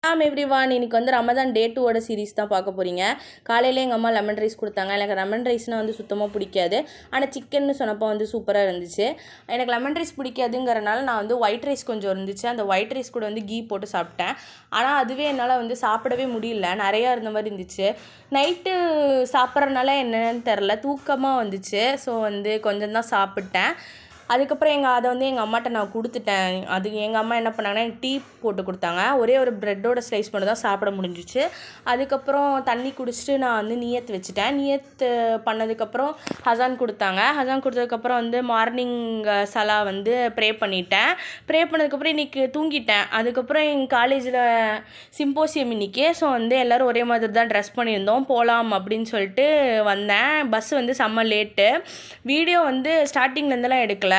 Everyone இன்னைக்கு வந்து ரமதான் டே 2 series தான் பார்க்க போகிறீங்க. காலையில் எங்கள் அம்மா லெமன் ரைஸ் கொடுத்தாங்க. எனக்கு லெமன் ரைஸ்னால் வந்து சுத்தமாக பிடிக்காது. ஆனால் சிக்கன்னு சொன்னப்போ வந்து சூப்பராக இருந்துச்சு. எனக்கு லெமன் ரைஸ் பிடிக்காதுங்கிறனால நான் வந்து ஒயிட் ரைஸ் கொஞ்சம் இருந்துச்சு. அந்த ஒயிட் ரைஸ் கூட வந்து கீ போட்டு சாப்பிட்டேன். ஆனால் அதுவே என்னால் வந்து சாப்பிடவே முடியல, நிறையா இருந்த மாதிரி இருந்துச்சு. நைட்டு சாப்பிட்றதுனால என்னன்னு தெரில, தூக்கமாக வந்துச்சு. ஸோ வந்து கொஞ்சம் தான் சாப்பிட்டேன். அதுக்கப்புறம் அதை வந்து எங்கள் அம்மாட்ட நான் கொடுத்துட்டேன். அது எங்கள் அம்மா என்ன பண்ணாங்கன்னா எனக்கு டீ போட்டு கொடுத்தாங்க. ஒரே ஒரு ப்ரெட்டோட ஸ்லைஸ் மட்டும் தான் சாப்பிட முடிஞ்சிச்சு. அதுக்கப்புறம் தண்ணி குடிச்சிட்டு நான் வந்து நியத் வச்சுட்டேன். நியத் பண்ணதுக்கப்புறம் ஹசான் கொடுத்தாங்க. ஹசான் கொடுத்ததுக்கப்புறம் வந்து மார்னிங் சலா வந்து ப்ரே பண்ணிட்டேன். ப்ரே பண்ணதுக்கப்புறம் இன்றைக்கி தூங்கிட்டேன். அதுக்கப்புறம் எங்கள் காலேஜில் சிம்போசியம் இன்றைக்கி. ஸோ வந்து எல்லோரும் ஒரே மாதிரி தான் ட்ரெஸ் பண்ணியிருந்தோம். போகலாம் அப்படின்னு சொல்லிட்டு வந்தேன். பஸ் வந்து செம்ம லேட்டு. வீடியோ வந்து ஸ்டார்டிங்லேருந்துலாம் எடுக்கலை,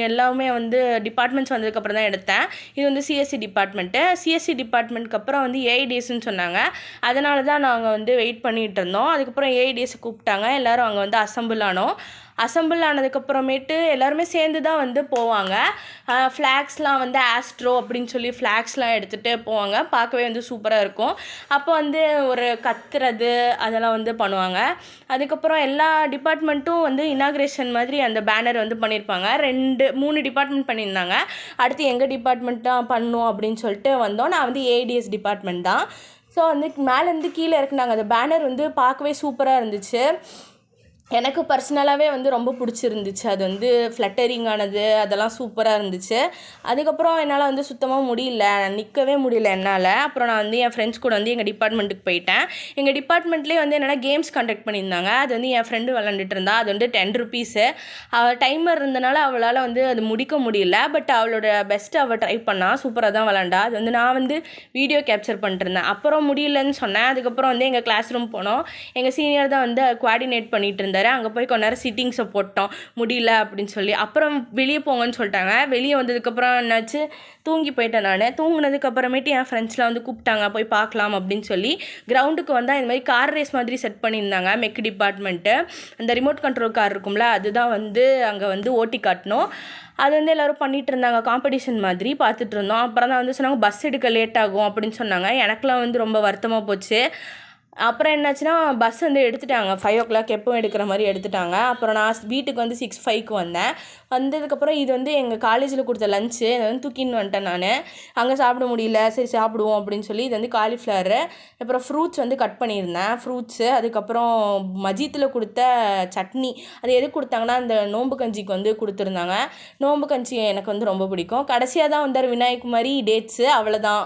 எல்லாமே வந்து டிபார்ட்மெண்ட்ஸ் வந்ததுக்கப்புறம் தான் எடுத்தேன். இது வந்து சிஎஸ்சி டிபார்ட்மெண்ட்டுக்கு அப்புறம் வந்து ஏஐடிஎஸ்ன்னு சொன்னாங்க. அதனால தான் நாங்கள் வந்து வெயிட் பண்ணிகிட்டு இருந்தோம். அதுக்கப்புறம் ஏஐடிஎஸ் கூப்பிட்டாங்க. எல்லோரும் அங்கே வந்து அசம்பிள் ஆனதுக்கப்புறமேட்டு எல்லாருமே சேர்ந்து தான் வந்து போவாங்க. ஃப்ளாக்ஸ்லாம் வந்து ஆஸ்ட்ரோ அப்படின்னு சொல்லி ஃப்ளாக்ஸ்லாம் எடுத்துகிட்டு போவாங்க. பார்க்கவே வந்து சூப்பராக இருக்கும். அப்போ வந்து ஒரு கத்துறது அதெல்லாம் வந்து பண்ணுவாங்க. அதுக்கப்புறம் எல்லா டிபார்ட்மெண்ட்டும் வந்து இனாக்ரேஷன் மாதிரி அந்த பேனர் வந்து பண்ணியிருப்பாங்க. 3 டிபார்ட்மெண்ட் பண்ணியிருந்தாங்க. அடுத்து எங்கள் டிபார்ட்மெண்ட் தான் பண்ணணும் அப்படின்னு சொல்லிட்டு வந்தோம். நான் வந்து ஏடிஎஸ் டிபார்ட்மெண்ட் தான். ஸோ வந்து மேலேருந்து கீழே இருக்குனாங்க. அந்த பேனர் வந்து பார்க்கவே சூப்பராக இருந்துச்சு. எனக்கு பர்சனலாகவே வந்து ரொம்ப பிடிச்சிருந்துச்சு. அது வந்து ஃப்ளட்டரிங்கானது அதெல்லாம் சூப்பராக இருந்துச்சு. அதுக்கப்புறம் என்னால் வந்து சுத்தமாக முடியல, நிற்கவே முடியல என்னால். அப்புறம் நான் வந்து என் ஃப்ரெண்ட்ஸ் கூட வந்து எங்கள் டிபார்ட்மெண்ட்டுக்கு போயிட்டேன். எங்கள் டிபார்ட்மெண்ட்லேயே வந்து என்னென்னா கேம்ஸ் கண்டக்ட் பண்ணியிருந்தாங்க. அது வந்து என் ஃப்ரெண்டு விளாண்டுட்டு இருந்தா. அது வந்து 10 ருபீஸு. அவள் டைமர் இருந்தனால அவளால் வந்து அது முடிக்க முடியல. பட் அவளோட பெஸ்ட்டு அவள் ட்ரை பண்ணா, சூப்பராக தான் விளாண்டா. அது வந்து நான் வந்து வீடியோ கேப்சர் பண்ணிட்டுருந்தேன். அப்புறம் முடியலன்னு சொன்னேன். அதுக்கப்புறம் வந்து எங்கள் கிளாஸ் ரூம் போனோம். எங்கள் சீனியர் தான் வந்து கோஆர்டினேட் பண்ணிகிட்டு இருந்தார். அங்கே போய் கொஞ்ச நேரம் சிட்டிங்ஸை போட்டோம், முடியல அப்படின்னு சொல்லி. அப்புறம் வெளியே போங்கன்னு சொல்லிட்டாங்க. வெளியே வந்ததுக்கப்புறம் என்னாச்சு, தூங்கி போயிட்டேன். நான் தூங்கினதுக்கப்புறமேட்டு என் ஃப்ரெண்ட்ஸ்லாம் வந்து கூப்பிட்டாங்க, போய் பார்க்கலாம் அப்படின்னு சொல்லி. கிரவுண்டுக்கு வந்தால் இந்த மாதிரி கார் ரேஸ் மாதிரி செட் பண்ணியிருந்தாங்க. மெக் டிபார்ட்மெண்ட்டு அந்த ரிமோட் கண்ட்ரோல் கார் இருக்கும்ல, அதுதான் வந்து அங்கே வந்து ஓட்டி காட்டணும். அது வந்து எல்லோரும் பண்ணிகிட்டு இருந்தாங்க, காம்படிஷன் மாதிரி பார்த்துட்டு இருந்தோம். அப்புறம் தான் வந்து சொன்னாங்க பஸ் எடுக்க லேட் ஆகும் அப்படின்னு சொன்னாங்க. எனக்குலாம் வந்து ரொம்ப வருத்தமாக போச்சு. அப்புறம் என்னாச்சுன்னா பஸ் வந்து எடுத்துட்டாங்க, 5 o'clock எப்பவும் எடுக்கிற மாதிரி எடுத்துட்டாங்க. அப்புறம் நான் வீட்டுக்கு வந்து 6:05க்கு வந்தேன். வந்ததுக்கப்புறம் இது வந்து எங்கள் காலேஜில் கொடுத்த லஞ்சு, அதை வந்து தூக்கின்னு வந்துட்டேன் நான். அங்கே சாப்பிட முடியல, சரி சாப்பிடுவோம் அப்படின்னு சொல்லி. இது வந்து காலிஃப்ளவரு, அப்புறம் ஃப்ரூட்ஸ் வந்து கட் பண்ணியிருந்தேன், ஃப்ரூட்ஸு. அதுக்கப்புறம் மஜீத்தில் கொடுத்த சட்னி. அது எது கொடுத்தாங்கன்னா அந்த நோம்பு கஞ்சிக்கு வந்து கொடுத்துருந்தாங்க. நோம்பு கஞ்சி எனக்கு வந்து ரொம்ப பிடிக்கும். கடைசியாக தான் வந்தார் விநாயகுமாரி, டேட்ஸு, அவ்வளோதான்.